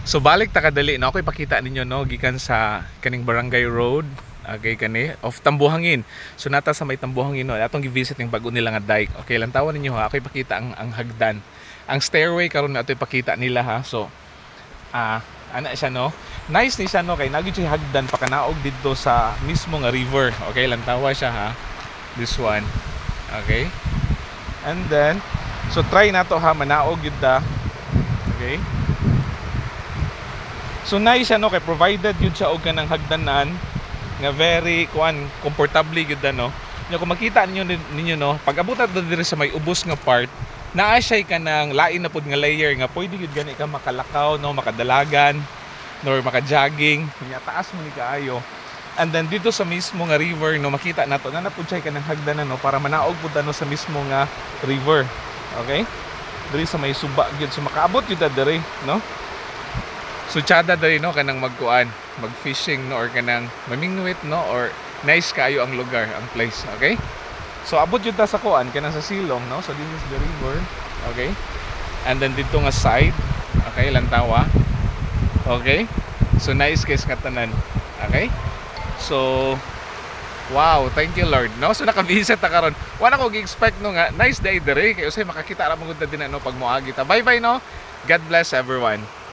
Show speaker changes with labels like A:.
A: So balik ta kadali no, ako ipakita ninyo no gikan sa kaning Barangay Road. Okay kani of Tambuhangin. So nata sa may Tambuhangin no, atong gi-visit ning bago nila nga dike. Okay, lantawan ninyo ha. Ako ipakita ang hagdan. Ang stairway karon na ato ipakita nila ha. So ana siya no. Nice ni siya no kay nagit siya hagdan pakanaog didto sa mismo nga river. Okay, lantawa siya ha. This one. Okay. And then so try nato ha manaog gyud ta. Okay. So nice siya no kay provided yun siya og kanang hagdanan nga very comfortably gyud no. Nya kung makita ninyo no, pag abot ta diri sa may ubos nga part, naa siya kanang lain na pud nga layer nga pwede gyud gani ka makalakaw no, makadalagan or maka-jogging, nya taas mo ni kaayo. And then dito sa mismo nga river no, makita nato na napud siya kanang hagdanan no para manaog pud no sa mismo nga river. Okay? Diri sa may suba gyud so makaabot gyud ta diri no. So tsada dali no kanang magkuan, mag-fishing no or kanang mamingwit no or nice kayo ang lugar, ang place, okay? So abot jud ta sa kuan kanang sa silong no. So this is the river, okay? And then dito nga side, okay, lantawa. Okay? So nice guys nga tanan. Okay? So wow, thank you Lord no. So naka-visit ta karon. Wala ko gi-expect no nga nice day diri kay usay makakita ra mo gud din no pag moagi ta. Bye bye no. God bless everyone.